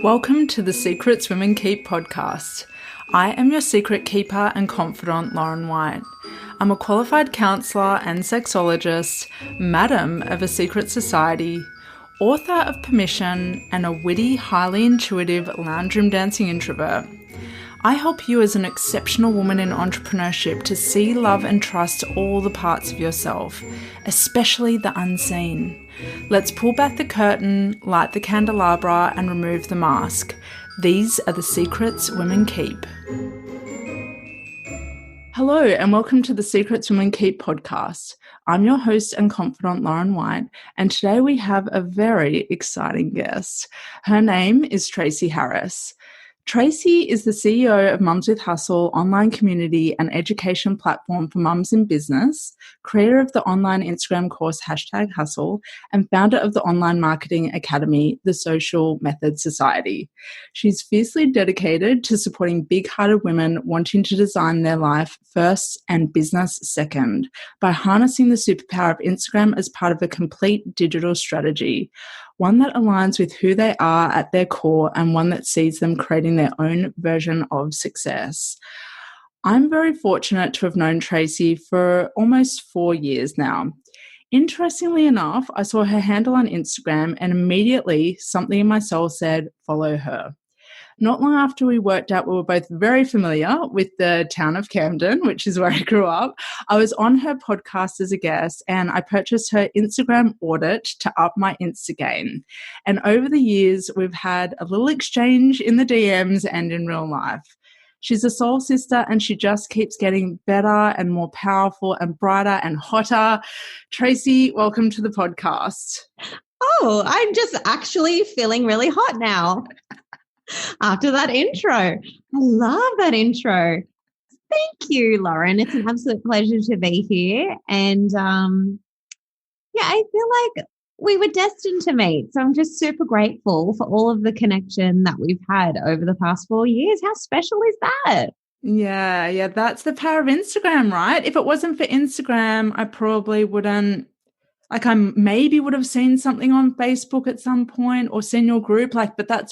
Welcome to the Secrets Women Keep podcast. I am your secret keeper and confidant, Lauren White. I'm a qualified counsellor and sexologist, madam of a secret society, author of Permission, and a witty, highly intuitive lounge room dancing introvert. I help you as an exceptional woman in entrepreneurship to see, love, and trust all the parts of yourself, especially the unseen. Let's pull back the curtain, light the candelabra, and remove the mask. These are the secrets women keep. Hello, and welcome to the Secrets Women Keep podcast. I'm your host and confidant, Lauren White, and today we have a very exciting guest. Her name is Tracy Harris. Tracy is the CEO of Mums with Hustle, online community and education platform for mums in business, creator of the online Instagram course #Hustle, and founder of the online marketing academy, The Social Method Society. She's fiercely dedicated to supporting big-hearted women wanting to design their life first and business second by harnessing the superpower of Instagram as part of a complete digital strategy, one that aligns with who they are at their core and one that sees them creating their own version of success. I'm very fortunate to have known Tracy for almost 4 years now. Interestingly enough, I saw her handle on Instagram and immediately something in my soul said, follow her. Not long after we worked out we were both very familiar with the town of Camden, which is where I grew up, I was on her podcast as a guest and I purchased her Instagram audit to up my Insta game. And over the years, we've had a little exchange in the DMs and in real life. She's a soul sister and she just keeps getting better and more powerful and brighter and hotter. Tracy, welcome to the podcast. Oh, I'm just actually feeling really hot now. After that intro. I love that intro. Thank you, Lauren. It's an absolute pleasure to be here. And I feel like we were destined to meet. So I'm just super grateful for all of the connection that we've had over the past 4 years. How special is that? Yeah, that's the power of Instagram, right? If it wasn't for Instagram, I probably wouldn't. I maybe would have seen something on Facebook at some point or seen your group, but that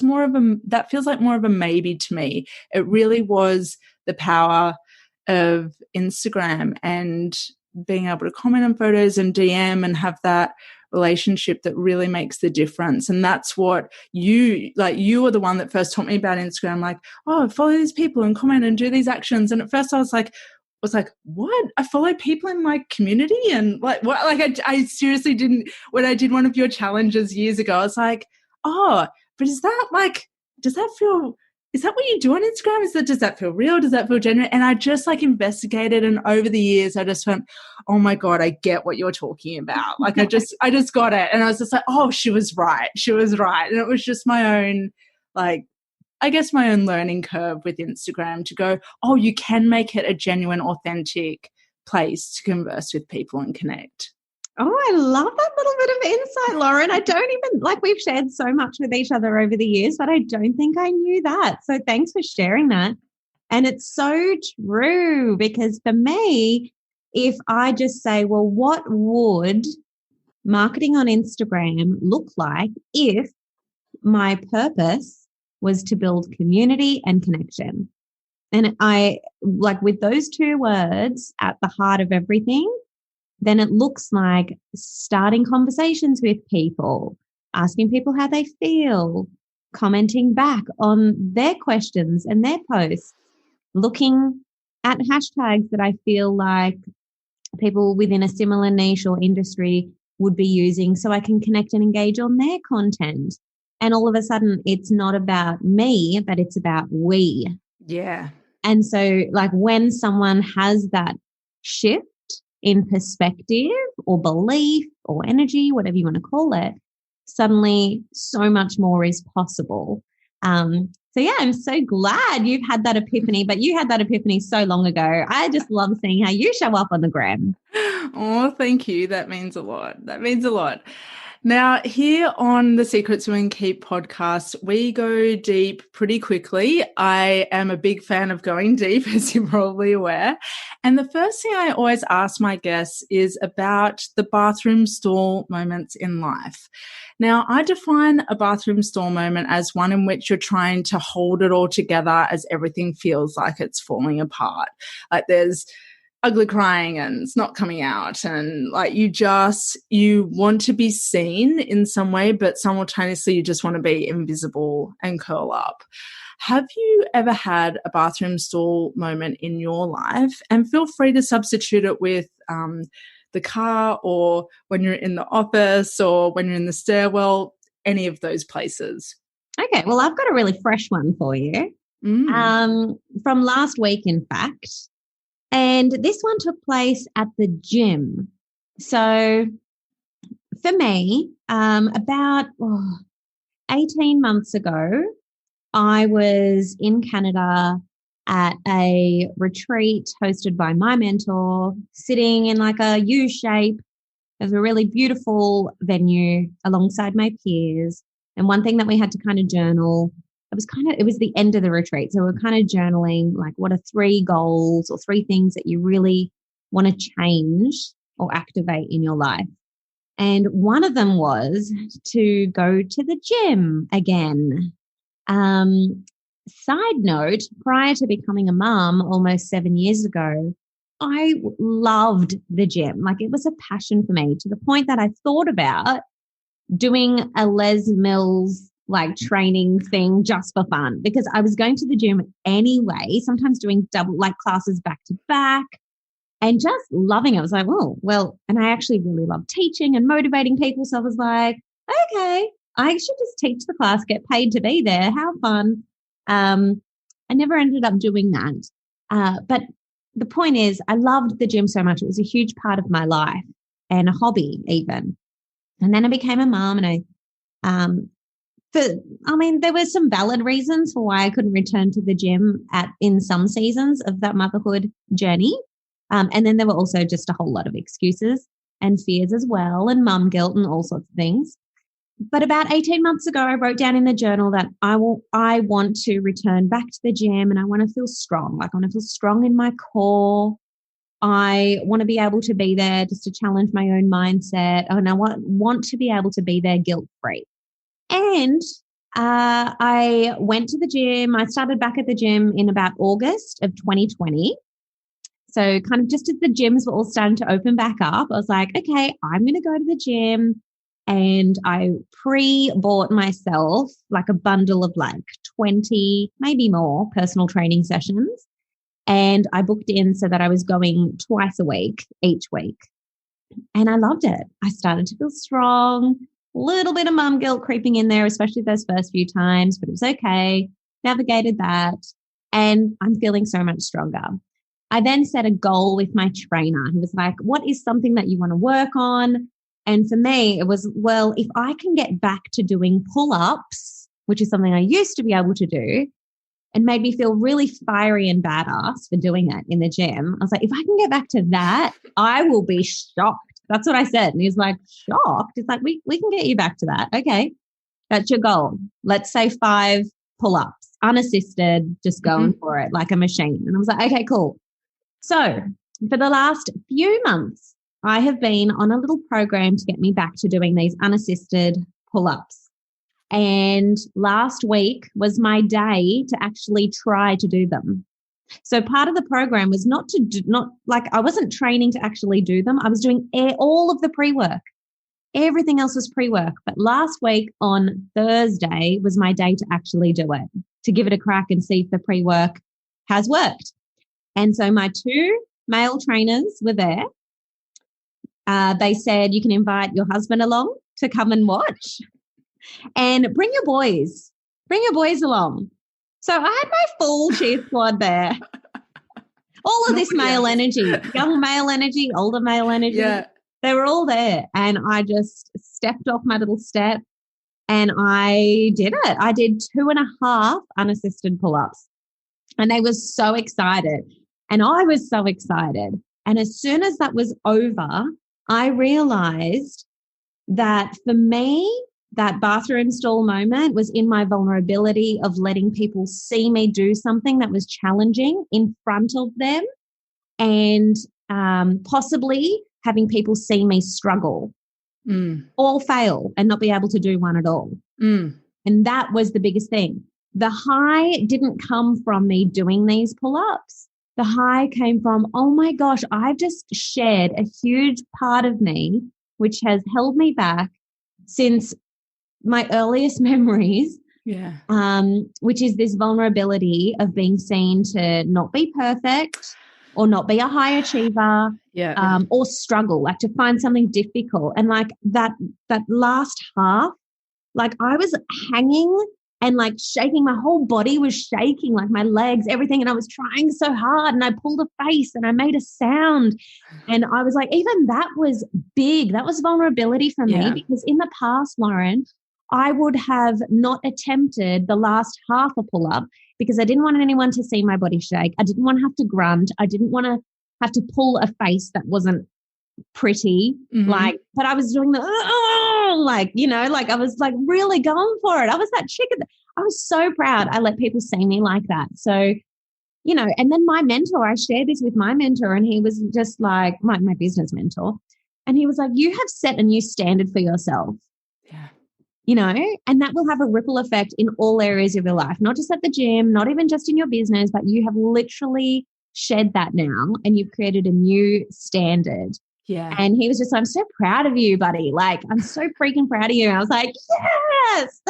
feels like more of a maybe to me. It really was the power of Instagram and being able to comment on photos and DM and have that relationship that really makes the difference. And that's what you were the one that first taught me about Instagram, follow these people and comment and do these actions. And at first I was like, what? I follow people in my community and what? I seriously didn't. When I did one of your challenges years ago, I was like, oh, but is that does that feel? Is that what you do on Instagram? Does that feel real? Does that feel genuine? And I just investigated, and over the years, I just went, oh my God, I get what you're talking about. I just got it, and I was just like, oh, she was right, and it was just my own I guess my own learning curve with Instagram to go, oh, you can make it a genuine, authentic place to converse with people and connect. Oh, I love that little bit of insight, Lauren. I don't even, we've shared so much with each other over the years, but I don't think I knew that. So thanks for sharing that. And it's so true because for me, if I just say, well, what would marketing on Instagram look like if my purpose was to build community and connection? And I with those two words at the heart of everything, then it looks like starting conversations with people, asking people how they feel, commenting back on their questions and their posts, looking at hashtags that I feel like people within a similar niche or industry would be using so I can connect and engage on their content. And all of a sudden, it's not about me, but it's about we. Yeah. And so, when someone has that shift in perspective or belief or energy, whatever you want to call it, suddenly so much more is possible. I'm so glad you've had that epiphany, but you had that epiphany so long ago. I just love seeing how you show up on the gram. Oh, thank you. That means a lot. Now, here on the Secrets We Keep podcast, we go deep pretty quickly. I am a big fan of going deep, as you're probably aware. And the first thing I always ask my guests is about the bathroom stall moments in life. Now, I define a bathroom stall moment as one in which you're trying to hold it all together as everything feels like it's falling apart. Like there's ugly crying and it's not coming out, and like you want to be seen in some way, but simultaneously you just want to be invisible and curl up. Have you ever had a bathroom stall moment in your life? And feel free to substitute it with the car, or when you're in the office, or when you're in the stairwell, any of those places. Okay, well, I've got a really fresh one for you. From last week, in fact. And this one took place at the gym. So for me, about 18 months ago, I was in Canada at a retreat hosted by my mentor, sitting in like a U shape. It was a really beautiful venue alongside my peers. And one thing that we had to kind of journal, it was the end of the retreat. So we're kind of journaling, like, what are 3 goals or 3 things that you really want to change or activate in your life? And one of them was to go to the gym again. Side note, prior to becoming a mum almost 7 years ago, I loved the gym. Like, it was a passion for me, to the point that I thought about doing a Les Mills like training thing just for fun, because I was going to the gym anyway, sometimes doing double like classes back to back and just loving it. I was like, oh, well, and I actually really love teaching and motivating people. So I was like, okay, I should just teach the class, get paid to be there. How fun. I never ended up doing that. But the point is, I loved the gym so much. It was a huge part of my life and a hobby even. And then I became a mom, and there were some valid reasons for why I couldn't return to the gym in some seasons of that motherhood journey. And then there were also just a whole lot of excuses and fears as well, and mum guilt and all sorts of things. But about 18 months ago, I wrote down in the journal that I want to return back to the gym, and I want to feel strong. Like, I want to feel strong in my core. I want to be able to be there just to challenge my own mindset. And I want to be able to be there guilt-free. And I went to the gym. I started back at the gym in about August of 2020. So kind of just as the gyms were all starting to open back up, I was like, okay, I'm going to go to the gym. And I pre-bought myself like a bundle of like 20, maybe more personal training sessions. And I booked in so that I was going twice a week, each week. And I loved it. I started to feel strong. Little bit of mum guilt creeping in there, especially those first few times, but it was okay. Navigated that, and I'm feeling so much stronger. I then set a goal with my trainer, who was like, what is something that you want to work on? And for me, it was, well, if I can get back to doing pull-ups, which is something I used to be able to do, and made me feel really fiery and badass for doing it in the gym, I was like, if I can get back to that, I will be shocked. That's what I said. And he was like, shocked? It's like, we can get you back to that. Okay, that's your goal. Let's say 5 pull-ups, unassisted, just going for it like a machine. And I was like, okay, cool. So for the last few months, I have been on a little program to get me back to doing these unassisted pull-ups. And last week was my day to actually try to do them. So part of the program was not I wasn't training to actually do them. I was doing all of the pre-work. Everything else was pre-work. But last week on Thursday was my day to actually do it, to give it a crack and see if the pre-work has worked. And so my 2 male trainers were there. They said, you can invite your husband along to come and watch, and bring your boys along. So I had my full cheer squad there. All of this male energy, young male energy, older male energy. Yeah. They were all there. And I just stepped off my little step and I did it. I did 2.5 unassisted pull-ups. And they were so excited. And I was so excited. And as soon as that was over, I realized that for me, that bathroom stall moment was in my vulnerability of letting people see me do something that was challenging in front of them, and possibly having people see me struggle or fail and not be able to do one at all. And that was the biggest thing. The high didn't come from me doing these pull-ups. The high came from, oh my gosh, I've just shared a huge part of me, which has held me back since my earliest memories. Yeah. Which is this vulnerability of being seen to not be perfect or not be a high achiever, or struggle, like to find something difficult. And like that last half, like I was hanging and like shaking, my whole body was shaking, like my legs, everything. And I was trying so hard, and I pulled a face and I made a sound. And I was like, even that was big. That was vulnerability for me, because in the past, Lauren, I would have not attempted the last half a pull-up because I didn't want anyone to see my body shake. I didn't want to have to grunt. I didn't want to have to pull a face that wasn't pretty. But I was doing the, like I was like really going for it. I was that chick. I was so proud. I let people see me like that. So, and then my mentor, I shared this with my mentor, and he was just like my business mentor. And he was like, you have set a new standard for yourself. Yeah. And that will have a ripple effect in all areas of your life, not just at the gym, not even just in your business, but you have literally shed that now and you've created a new standard. Yeah. And he was just, I'm so proud of you, buddy. Like, I'm so freaking proud of you. And I was like, yes.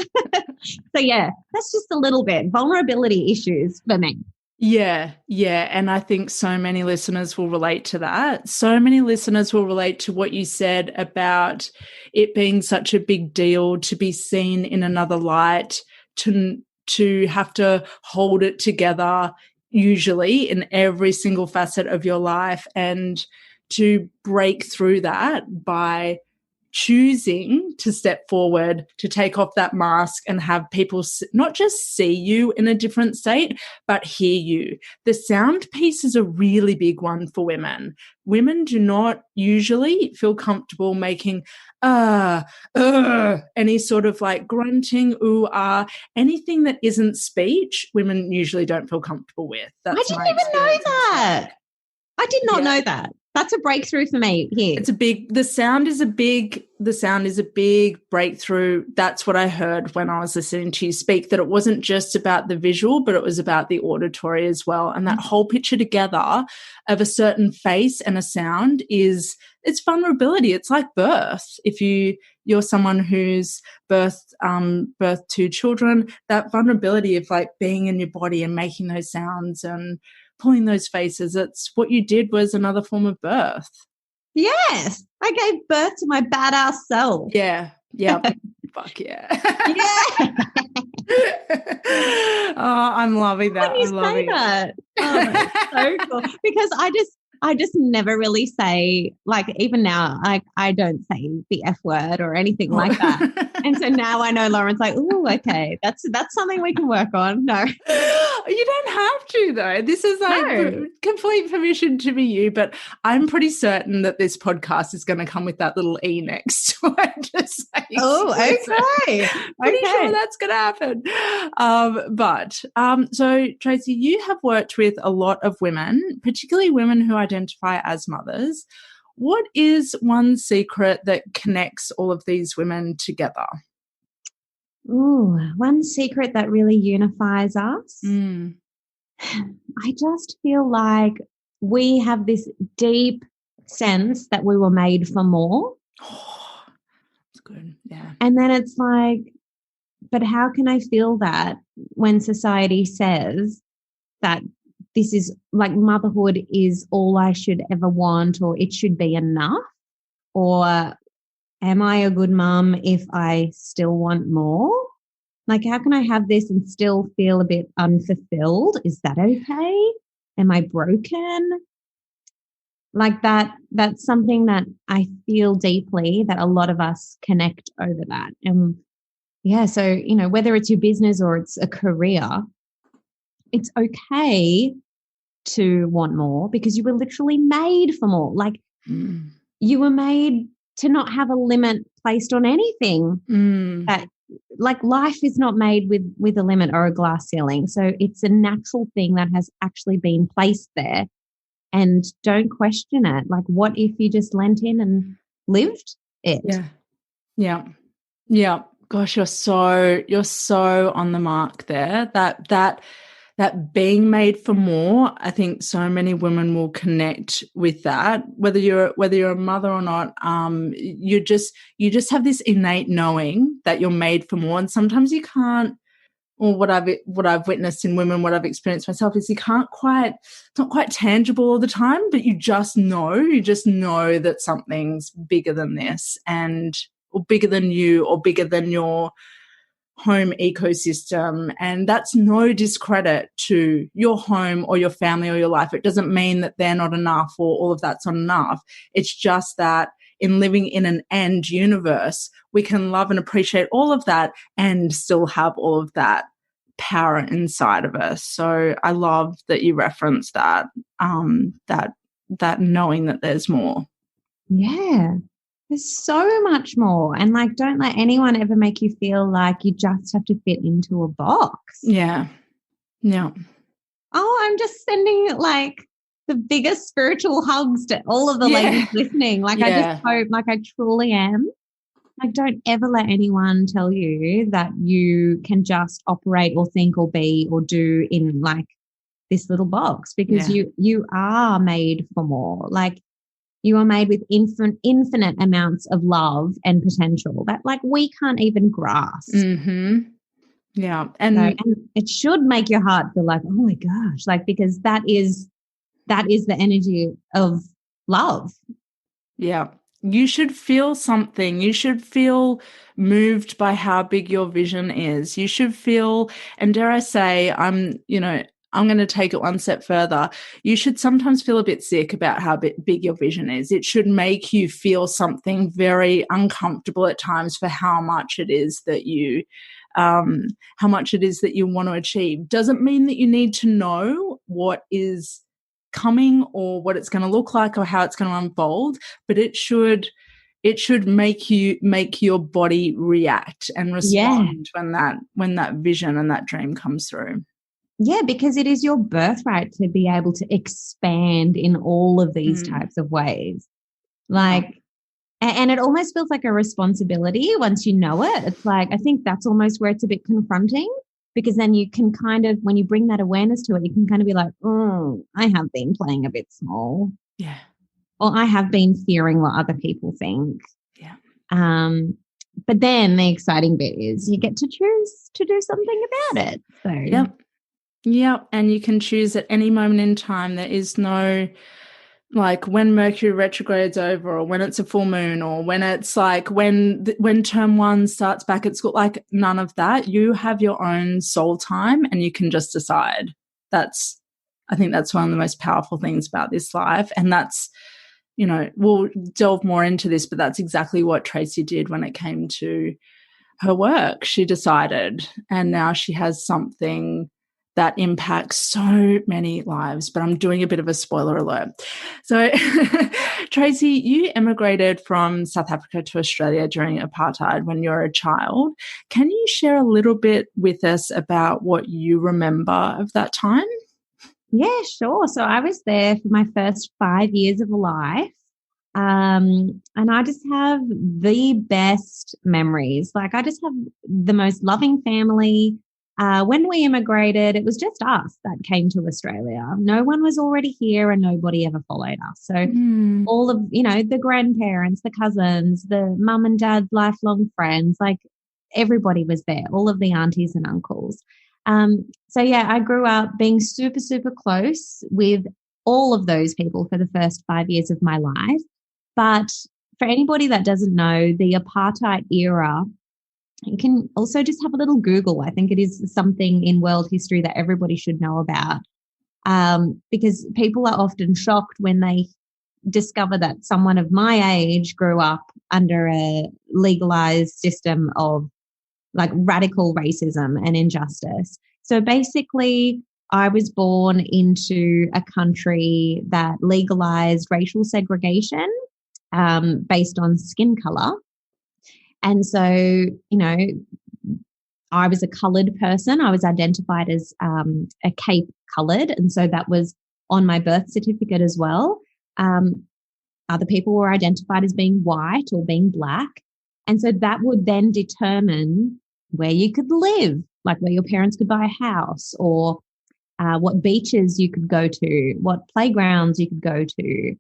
So yeah, that's just a little bit vulnerability issues for me. Yeah. And I think so many listeners will relate to that. So many listeners will relate to what you said about it being such a big deal to be seen in another light, to have to hold it together, usually in every single facet of your life, and to break through that by choosing to step forward, to take off that mask and have people not just see you in a different state, but hear you. The sound piece is a really big one for women. Women do not usually feel comfortable making any sort of like grunting, ooh, anything that isn't speech, women usually don't feel combreakful with. I didn't even know that. I did not know that. That's a breakthrough for me here. The sound is a big breakthrough. That's what I heard when I was listening to you speak, that it wasn't just about the visual, but it was about the auditory as well. And that whole picture together of a certain face and a sound it's vulnerability. It's like birth. If you're someone who's birthed two children, that vulnerability of like being in your body and making those sounds and pulling those faces, it's what you did was another form of birth. Yes. I gave birth to my badass self. Yeah. Fuck yeah. Yeah. Oh, I'm loving that. When you say that. Oh, that's so cool. Because I just never really say, like, even now, I don't say the F word or anything like that. And so now I know Lauren's like, oh, okay, that's something we can work on. No. You don't have to, though. This is like complete permission to be you, but I'm pretty certain that this podcast is going to come with that little E next to it. Just oh, okay. Pretty sure that's going to happen. So, Tracy, you have worked with a lot of women, particularly women who identify as mothers. What is one secret that connects all of these women together? Ooh, one secret that really unifies us. I just feel like we have this deep sense that we were made for more. Oh, that's good. Yeah. And then it's like, but how can I feel that when society says that this is like motherhood is all I should ever want, or it should be enough? Or am I a good mom if I still want more? Like, how can I have this and still feel a bit unfulfilled? Is that okay? Am I broken? Like that's something that I feel deeply that a lot of us connect over that. And yeah, so, whether it's your business or it's a career, it's okay to want more because you were literally made for more. Like you were made to not have a limit placed on anything. That, like, life is not made with a limit or a glass ceiling. So it's a natural thing that has actually been placed there, and don't question it. Like, what if you just leant in and lived it? Yeah. Gosh, you're so on the mark there. That being made for more, I think so many women will connect with that. Whether you're a mother or not, you just have this innate knowing that you're made for more, and sometimes you can't. Or what I've witnessed in women, what I've experienced myself, is it's not quite tangible all the time, but you just know that something's bigger than this, or bigger than you, or bigger than your home ecosystem. And that's no discredit to your home or your family or your life. It doesn't mean that they're not enough or all of that's not enough. It's just that in living in an end universe, we can love and appreciate all of that and still have all of that power inside of us. So I love that you referenced that, that knowing that there's more. Yeah. There's so much more. And, like, don't let anyone ever make you feel like you just have to fit into a box. Yeah. Oh, I'm just sending, like, the biggest spiritual hugs to all of the ladies listening. Like, I just hope, like, I truly am. Like, don't ever let anyone tell you that you can just operate or think or be or do in, like, this little box, because you are made for more. Like, you are made with infinite amounts of love and potential that, like, we can't even grasp. Yeah. And it should make your heart feel like, oh my gosh, like, because that is the energy of love. Yeah. You should feel something. You should feel moved by how big your vision is. You should feel, and dare I say, I'm going to take it one step further. You should sometimes feel a bit sick about how big your vision is. It should make you feel something very uncomfortable at times for how much it is that you want to achieve. Doesn't mean that you need to know what is coming or what it's going to look like or how it's going to unfold, but it should make your body react and respond when that vision and that dream comes through. Yeah, because it is your birthright to be able to expand in all of these types of ways. Like, and it almost feels like a responsibility once you know it. It's like, I think that's almost where it's a bit confronting, because then you can kind of, when you bring that awareness to it, you can kind of be like, oh, I have been playing a bit small. Yeah. Or I have been fearing what other people think. Yeah. But then the exciting bit is you get to choose to do something about it. So Yep. And you can choose at any moment in time. There is no, like, when Mercury retrogrades over, or when it's a full moon, or when it's like when term one starts back at school, like, none of that. You have your own soul time and you can just decide. I think that's one of the most powerful things about this life. And that's, we'll delve more into this, but that's exactly what Tracy did when it came to her work. She decided, and now she has something that impacts so many lives. But I'm doing a bit of a spoiler alert. So, Tracy, you emigrated from South Africa to Australia during apartheid when you were a child. Can you share a little bit with us about what you remember of that time? Yeah, sure. So I was there for my first 5 years of life. And I just have the best memories. Like, I just have the most loving family. When we immigrated, it was just us that came to Australia. No one was already here and nobody ever followed us. So all of, the grandparents, the cousins, the mum and dad, lifelong friends, like, everybody was there, all of the aunties and uncles. So yeah, I grew up being super, super close with all of those people for the first 5 years of my life. But for anybody that doesn't know, the apartheid era, you can also just have a little Google. I think it is something in world history that everybody should know about, because people are often shocked when they discover that someone of my age grew up under a legalized system of, like, radical racism and injustice. So basically, I was born into a country that legalized racial segregation. based on skin color. And so, I was a coloured person. I was identified as a Cape coloured. And so that was on my birth certificate as well. Other people were identified as being white or being black. And so that would then determine where you could live, like where your parents could buy a house, or what beaches you could go to, what playgrounds you could go to,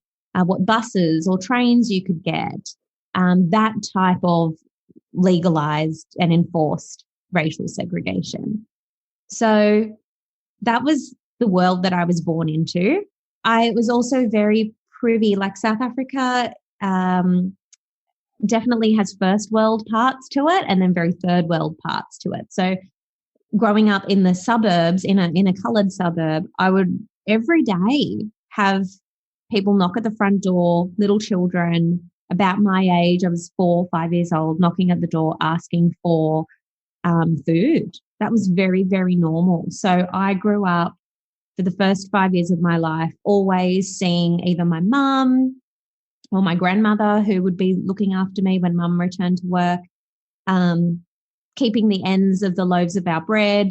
what buses or trains you could get, that type of legalized and enforced racial segregation. So that was the world that I was born into. I was also very privy, like South Africa definitely has first world parts to it and then very third world parts to it. So growing up in the suburbs, in a coloured suburb, I would every day have people knock at the front door, little children about my age. I was 4 or 5 years old, knocking at the door, asking for food. That was very, very normal. So I grew up for the first 5 years of my life, always seeing either my mum or my grandmother, who would be looking after me when mum returned to work, keeping the ends of the loaves of our bread,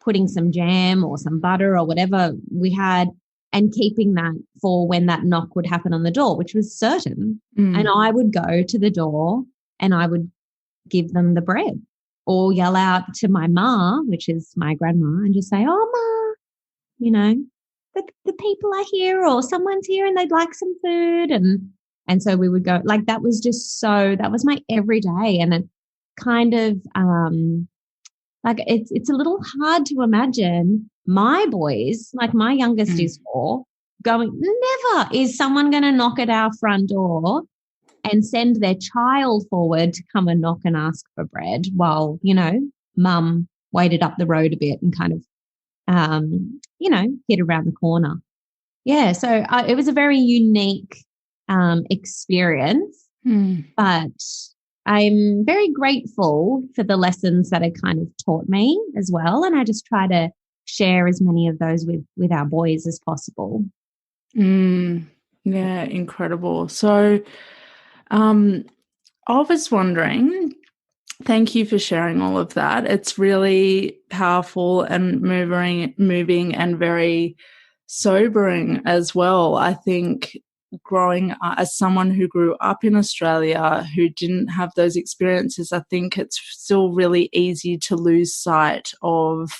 putting some jam or some butter or whatever we had, and keeping that for when that knock would happen on the door, which was certain. And I would go to the door and I would give them the bread or yell out to my ma, which is my grandma, and just say, "Oh, ma, the people are here, or someone's here and they'd like some food." And so we would go, like, that was my everyday. And it kind of, like, it's a little hard to imagine my boys, like my youngest is 4, going, never is someone going to knock at our front door and send their child forward to come and knock and ask for bread while, mum waited up the road a bit and kind of, hid around the corner. Yeah. So it was a very unique experience, but I'm very grateful for the lessons that it kind of taught me as well. And I just try to share as many of those with our boys as possible. Yeah, incredible. So I was wondering, thank you for sharing all of that. It's really powerful and moving and very sobering as well. I think growing as someone who grew up in Australia, who didn't have those experiences, I think it's still really easy to lose sight of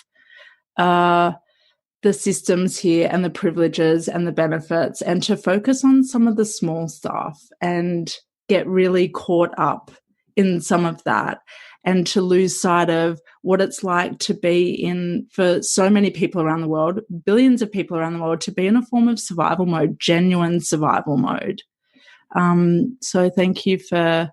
the systems here and the privileges and the benefits, and to focus on some of the small stuff and get really caught up in some of that, and to lose sight of what it's like to be in, for so many people around the world, billions of people around the world, to be in a form of survival mode, genuine survival mode. So thank you for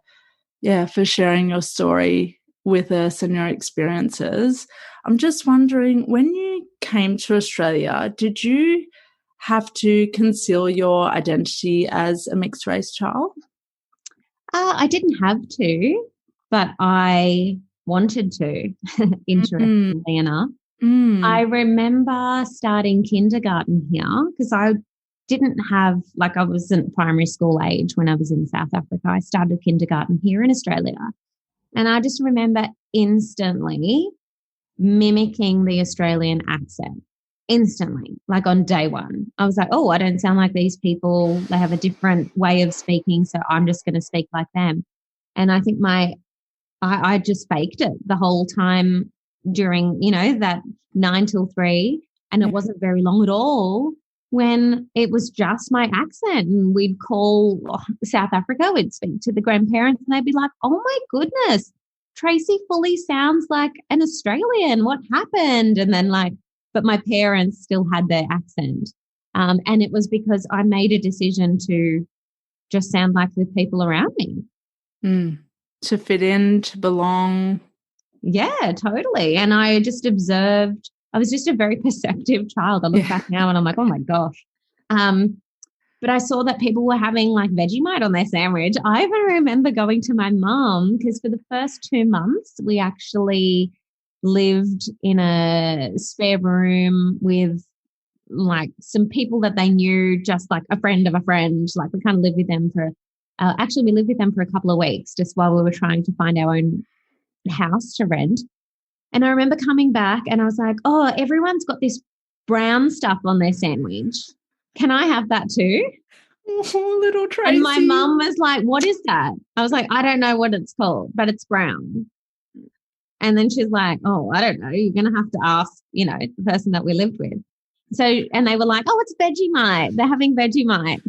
sharing your story with us and your experiences. I'm just wondering, when you came to Australia, did you have to conceal your identity as a mixed race child? I didn't have to, but I wanted to, interestingly enough. I remember starting kindergarten here because I didn't have, like, I wasn't primary school age when I was in South Africa. I started kindergarten here in Australia. And I just remember instantly mimicking the Australian accent. Instantly, like on day one. I was like, oh, I don't sound like these people. They have a different way of speaking, so I'm just going to speak like them. And I think I just faked it the whole time during, that 9 till 3. And it wasn't very long at all when it was just my accent. And we'd call South Africa, we'd speak to the grandparents and they'd be like, oh my goodness, Tracy fully sounds like an Australian. What happened? And then but my parents still had their accent. And it was because I made a decision to just sound like the people around me. To fit in, to belong. Yeah, totally. And I just observed, I was just a very perceptive child. I look back now and I'm like, oh my gosh. But I saw that people were having like Vegemite on their sandwich. I even remember going to my mum because for the first 2 months, we actually lived in a spare room with like some people that they knew, just like a friend of a friend. Like we kind of lived with them for actually, we lived with them for a couple of weeks just while we were trying to find our own house to rent. And I remember coming back and I was like, oh, everyone's got this brown stuff on their sandwich. Can I have that too? Oh, little Tracy. And my mum was like, what is that? I was like, I don't know what it's called, but it's brown. And then she's like, oh, I don't know. You're going to have to ask, the person that we lived with. So, and they were like, oh, it's Vegemite. They're having Vegemite.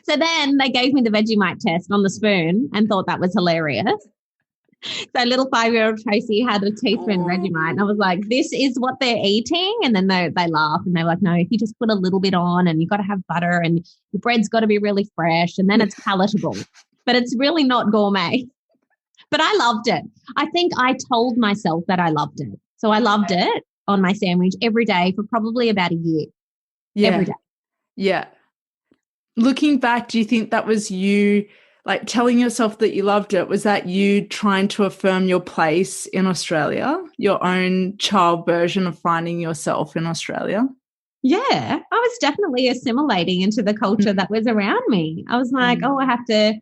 So then they gave me the Vegemite test on the spoon and thought that was hilarious. So little 5-year-old Tracy had a teaspoon Vegemite. And I was like, this is what they're eating? And then they laughed and they were like, no, if you just put a little bit on and you've got to have butter and your bread's got to be really fresh and then it's palatable. But it's really not gourmet. But I loved it. I think I told myself that I loved it. So I loved it on my sandwich every day for probably about a year. Yeah. Every day. Yeah. Looking back, do you think that was you, like telling yourself that you loved it? Was that you trying to affirm your place in Australia, your own child version of finding yourself in Australia? Yeah, I was definitely assimilating into the culture that was around me. I was like, oh, I have to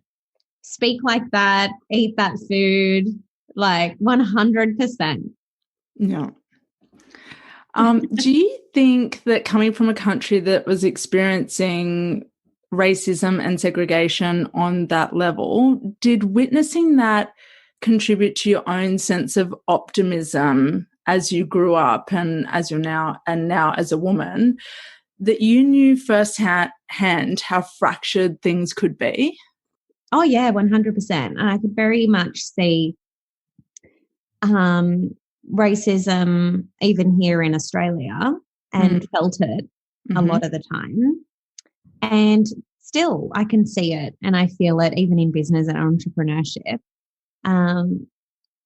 speak like that, eat that food, like 100%. Yeah. Do you think that coming from a country that was experiencing racism and segregation on that level, did witnessing that contribute to your own sense of optimism as you grew up and as you're now as a woman, that you knew firsthand how fractured things could be? Oh yeah, 100%. And I could very much see racism even here in Australia and felt it a lot of the time. And still I can see it and I feel it even in business and entrepreneurship.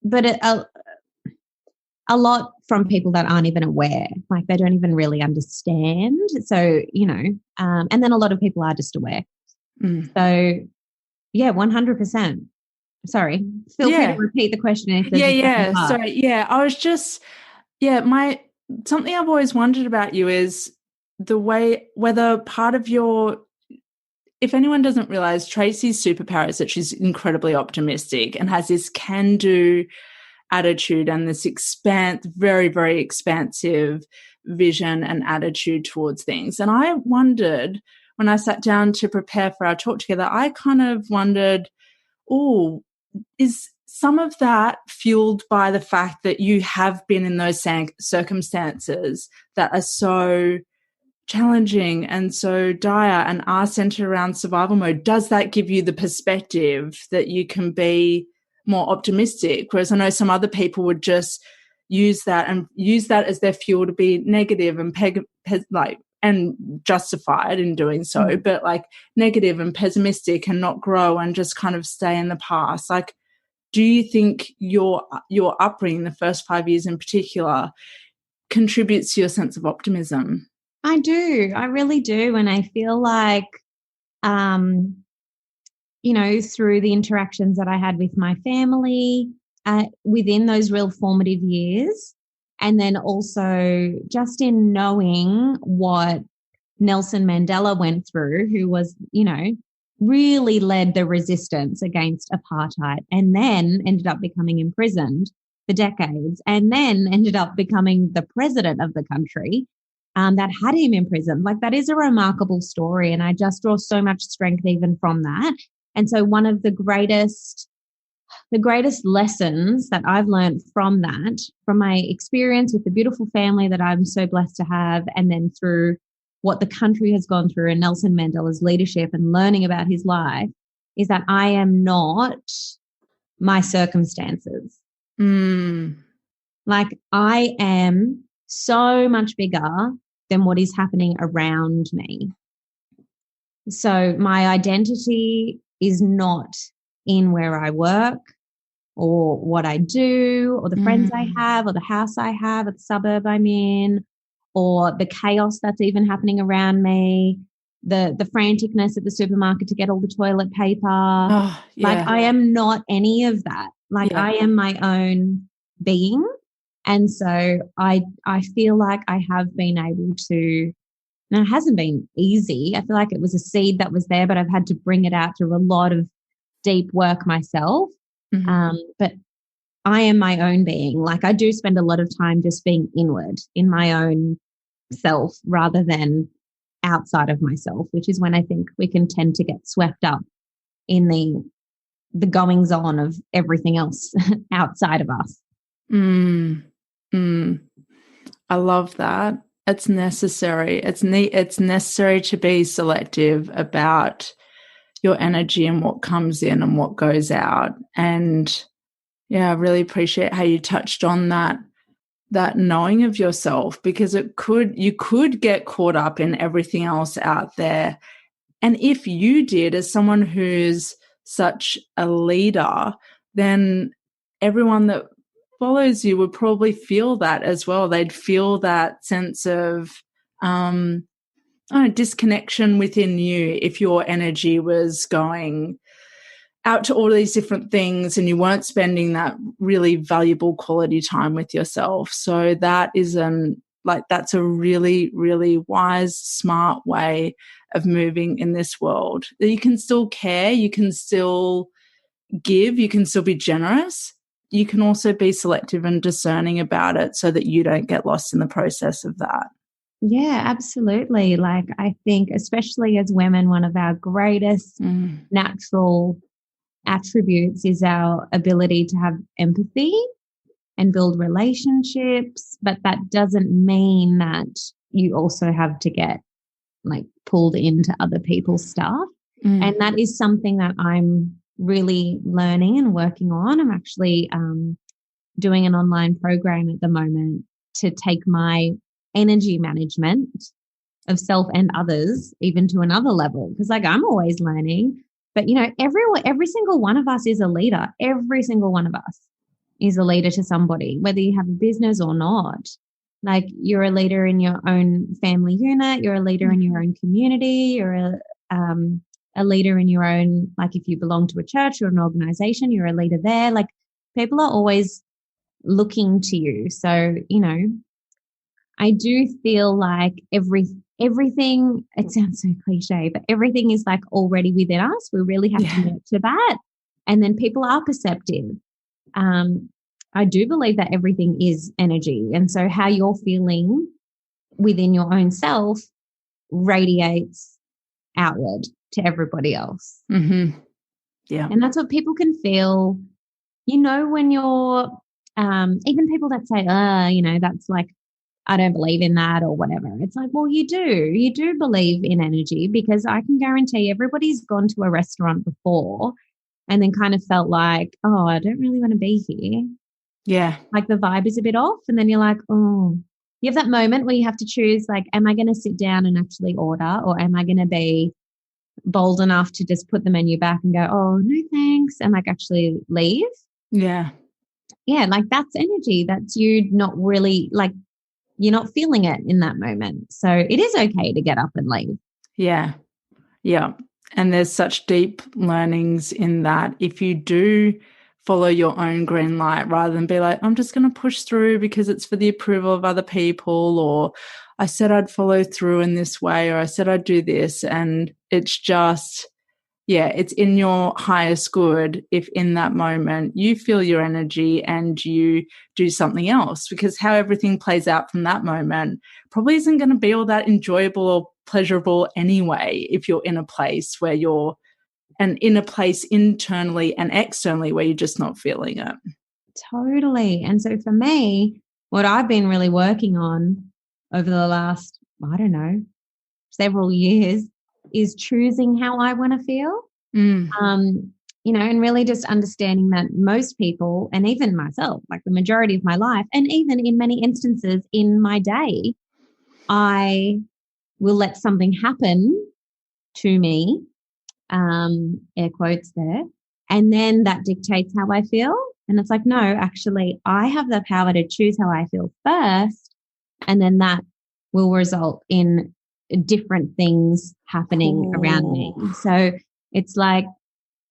But a lot from people that aren't even aware, like they don't even really understand. So, and then a lot of people are just aware. So yeah, 100%. Sorry. Feel free to repeat the question. If there's Sorry. Yeah. I was just, something I've always wondered about you is the way, whether part of if anyone doesn't realize, Tracy's superpower is that she's incredibly optimistic and has this can-do attitude and this very, very expansive vision and attitude towards things. And I wondered, when I sat down to prepare for our talk together, I kind of wondered, is some of that fueled by the fact that you have been in those circumstances that are so challenging and so dire and are centered around survival mode? Does that give you the perspective that you can be more optimistic? Whereas I know some other people would just use that as their fuel to be negative and and justified in doing so, but like negative and pessimistic and not grow and just kind of stay in the past. Like, do you think your upbringing, the first 5 years in particular, contributes to your sense of optimism? I do. I really do. And I feel like, through the interactions that I had with my family within those real formative years, and then also just in knowing what Nelson Mandela went through, who was, really led the resistance against apartheid and then ended up becoming imprisoned for decades and then ended up becoming the president of the country that had him imprisoned. Like, that is a remarkable story. And I just draw so much strength even from that. And so one of the greatest lessons that I've learned from that, from my experience with the beautiful family that I'm so blessed to have, and then through what the country has gone through and Nelson Mandela's leadership and learning about his life, is that I am not my circumstances. Like, I am so much bigger than what is happening around me. So my identity is not in where I work or what I do or the friends I have or the house I have or the suburb I'm in or the chaos that's even happening around me, the franticness at the supermarket to get all the toilet paper. Like, I am not any of that. Like, I am my own being. And so I feel like I have been able to And it hasn't been easy. I feel like it was a seed that was there, but I've had to bring it out through a lot of deep work myself. But I am my own being. Like I do spend a lot of time just being inward in my own self rather than outside of myself, which is when I think we can tend to get swept up in the goings on of everything else outside of us. I love that. It's necessary. It's necessary to be selective about your energy and what comes in and what goes out. And yeah, I really appreciate how you touched on that knowing of yourself, because you could get caught up in everything else out there. And if you did, as someone who's such a leader, then everyone that follows you would probably feel that as well. They'd feel that sense of disconnection within you if your energy was going out to all these different things and you weren't spending that really valuable quality time with yourself. So that's a really, really wise, smart way of moving in this world. You can still care, you can still give, you can still be generous. You can also be selective and discerning about it so that you don't get lost in the process of that. Yeah, absolutely. Like I think, especially as women, one of our greatest natural attributes is our ability to have empathy and build relationships. But that doesn't mean that you also have to get like pulled into other people's stuff. And that is something that I'm really learning and working on. I'm actually doing an online program at the moment to take my energy management of self and others even to another level. Because like I'm always learning, but you know, every single one of us is a leader. Every single one of us is a leader to somebody, whether you have a business or not. Like you're a leader in your own family unit, you're a leader in your own community, you're a leader in your own, like if you belong to a church or an organization, you're a leader there. Like people are always looking to you. So, you know, I do feel like everything, it sounds so cliche, but everything is like already within us. We really have to nurture that. And then people are perceptive. I do believe that everything is energy. And so how you're feeling within your own self radiates outward to everybody else. Yeah. And that's what people can feel, you know, when you're, even people that say, you know, that's like, I don't believe in that or whatever. It's like, well, you do believe in energy, because I can guarantee everybody's gone to a restaurant before and then kind of felt like, oh, I don't really want to be here. Yeah. Like the vibe is a bit off. And then you're like, oh, you have that moment where you have to choose, like, am I going to sit down and actually order, or am I going to be bold enough to just put the menu back and go, oh, no, thanks, and like actually leave? Yeah. Yeah. Like that's energy. That's you not really like, you're not feeling it in that moment. So it is okay to get up and leave. Yeah. Yeah. And there's such deep learnings in that. If you do follow your own green light rather than be like, I'm just going to push through because it's for the approval of other people, or I said I'd follow through in this way, or I said I'd do this. And it's just, it's in your highest good if in that moment you feel your energy and you do something else, because how everything plays out from that moment probably isn't going to be all that enjoyable or pleasurable anyway if you're in a place where you're in a place internally and externally where you're just not feeling it. Totally. And so for me, what I've been really working on over the last, I don't know, several years is choosing how I want to feel. You know, and really just understanding that most people, and even myself, like the majority of my life, and even in many instances in my day, I will let something happen to me, air quotes there, and then that dictates how I feel. And it's like, no, actually, I have the power to choose how I feel first, and then that will result in different things happening around me. So it's like,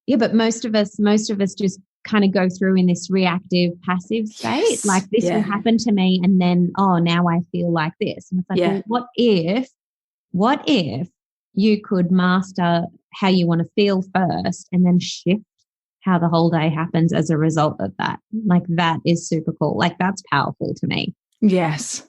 yeah, but most of us just kind of go through in this reactive, passive state. Like this will happen to me, and then, oh, now I feel like this. And it's like, well, what if what if you could master how you want to feel first and then shift how the whole day happens as a result of that? Like, that is super cool. Like, that's powerful to me. Yes.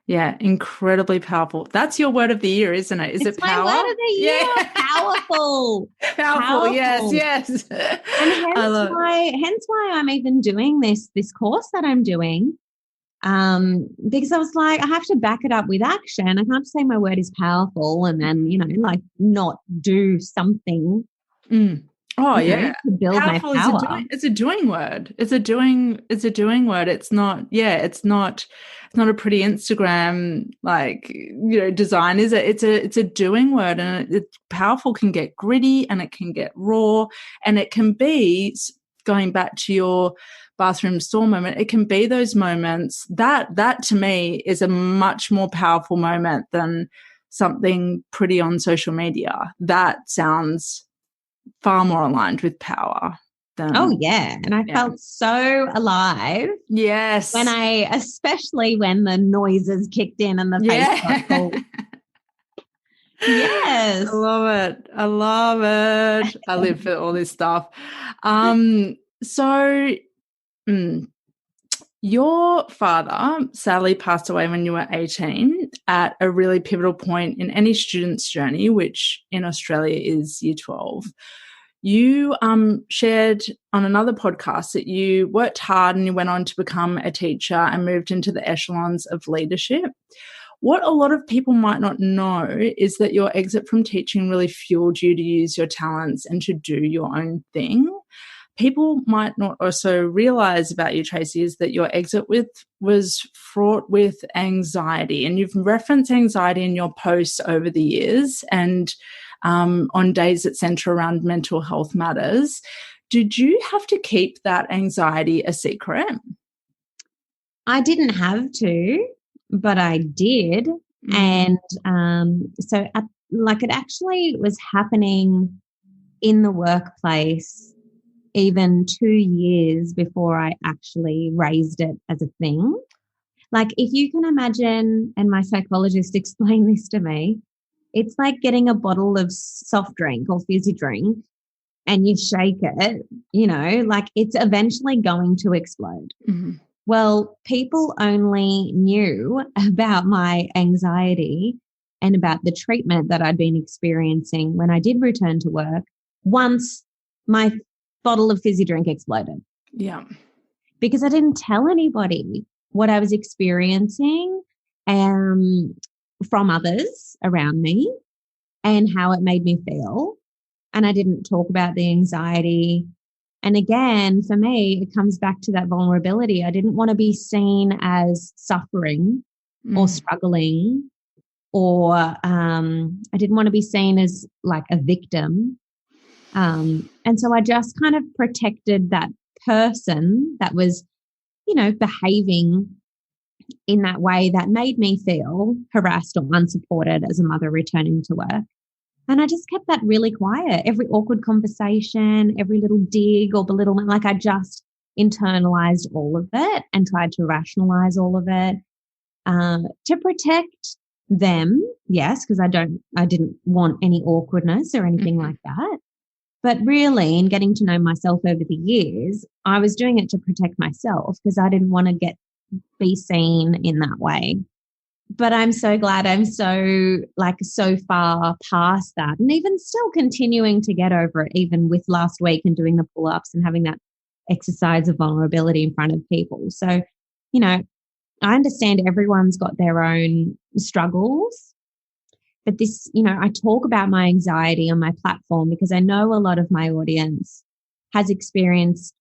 Yeah, incredibly powerful. That's your word of the year, isn't it? Is It's it my power? word of the year. Yeah. Powerful. Powerful. Yes, Powerful. yes. And I love hence why I'm even doing this course that I'm doing. Because I was like, I have to back it up with action. I can't say my word is powerful and then, like, not do something, Oh yeah. to build my Powerful is power. it's a doing word. It's a doing word. It's not, it's not a pretty Instagram design, is it? It's a doing word, and it's powerful can get gritty and it can get raw, and it can be, going back to your bathroom stall moment, it can be those moments that to me is a much more powerful moment than something pretty on social media. That sounds far more aligned with power than. Oh yeah. And I felt so alive. Yes. Especially when the noises kicked in and the face got cold. Yes. I love it. I live for all this stuff. So your father sadly passed away when you were 18 at a really pivotal point in any student's journey, which in Australia is year 12. You shared on another podcast that you worked hard and you went on to become a teacher and moved into the echelons of leadership. What a lot of people might not know is that your exit from teaching really fueled you to use your talents and to do your own thing. People might not also realize about you, Tracy, is that your exit was fraught with anxiety. And you've referenced anxiety in your posts over the years and on days that center around mental health matters. Did you have to keep that anxiety a secret? I didn't have to, but I did. And so it actually was happening in the workplace even 2 years before I actually raised it as a thing. Like, if you can imagine, and my psychologist explained this to me, it's like getting a bottle of soft drink or fizzy drink and you shake it, like it's eventually going to explode. Mm-hmm. Well, people only knew about my anxiety and about the treatment that I'd been experiencing when I did return to work once my bottle of fizzy drink exploded. Yeah. Because I didn't tell anybody what I was experiencing from others around me and how it made me feel. And I didn't talk about the anxiety. And again, for me, it comes back to that vulnerability. I didn't want to be seen as suffering or struggling, or I didn't want to be seen as like a victim. And so I just kind of protected that person that was, behaving in that way that made me feel harassed or unsupported as a mother returning to work. And I just kept that really quiet. Every awkward conversation, every little dig or belittlement, like I just internalized all of it and tried to rationalize all of it to protect them. Yes, because I didn't want any awkwardness or anything like that. But really, in getting to know myself over the years, I was doing it to protect myself because I didn't want to be seen in that way. But I'm so glad I'm so far past that, and even still continuing to get over it, even with last week and doing the pull-ups and having that exercise of vulnerability in front of people. So, I understand everyone's got their own struggles. But this, I talk about my anxiety on my platform because I know a lot of my audience has experienced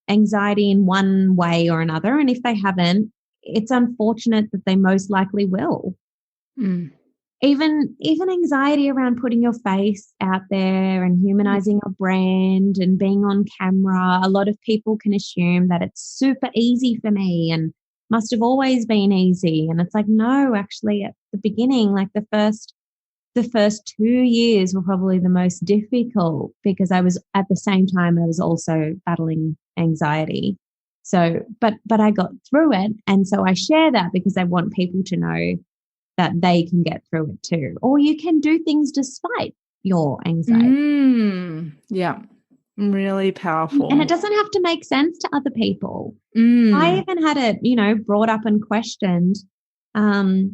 anxiety in one way or another. And if they haven't, it's unfortunate that they most likely will. Even anxiety around putting your face out there and humanizing your brand and being on camera. A lot of people can assume that it's super easy for me and must have always been easy. And it's like, no, actually at the beginning, like the first 2 years were probably the most difficult because I was at the same time, I was also battling anxiety. So, but I got through it. And so I share that because I want people to know that they can get through it too. Or you can do things despite your anxiety. Yeah. Really powerful. And it doesn't have to make sense to other people. I even had it, brought up and questioned, oh,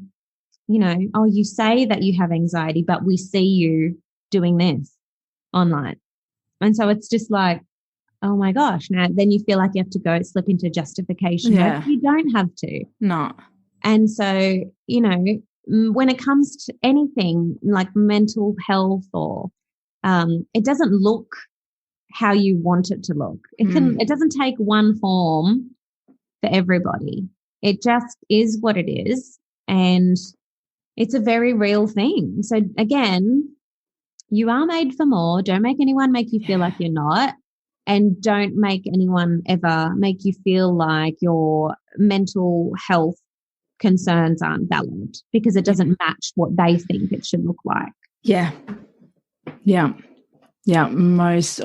you say that you have anxiety, but we see you doing this online. And so it's just like, oh my gosh. Now then you feel like you have to slip into justification. Yeah. But you don't have to. No. And so, when it comes to anything like mental health or it doesn't look how you want it to look. It doesn't take one form for everybody. It just is what it is. And it's a very real thing. So again, you are made for more. Don't make anyone make you feel like you're not. And don't make anyone ever make you feel like your mental health concerns aren't valid because it doesn't match what they think it should look like. Yeah. Most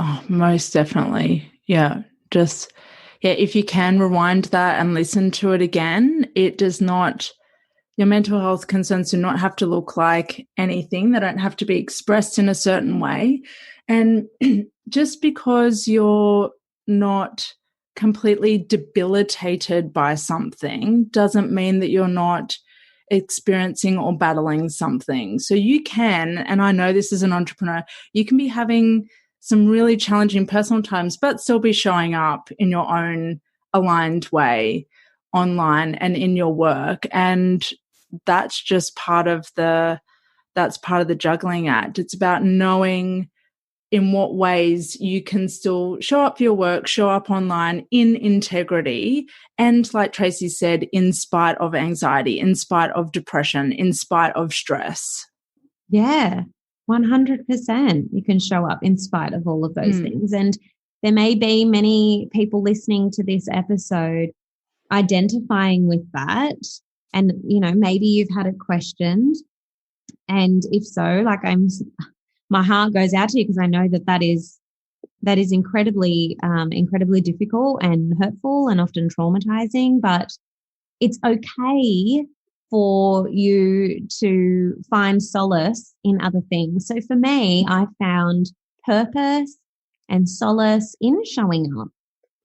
definitely. Yeah. Just, if you can rewind that and listen to it again, it does not, your mental health concerns do not have to look like anything. They don't have to be expressed in a certain way. And just because you're not completely debilitated by something doesn't mean that you're not experiencing or battling something. So you can, and I know this as an entrepreneur, you can be having some really challenging personal times, but still be showing up in your own aligned way online and in your work. And that's just part of the juggling act. It's about knowing in what ways you can still show up for your work, show up online in integrity, and like Tracy said, in spite of anxiety, in spite of depression, in spite of stress. Yeah, 100%. You can show up in spite of all of those things. And there may be many people listening to this episode identifying with that. And, maybe you've had it questioned. And if so, my heart goes out to you because I know that is incredibly difficult and hurtful and often traumatizing, but it's okay for you to find solace in other things. So for me, I found purpose and solace in showing up.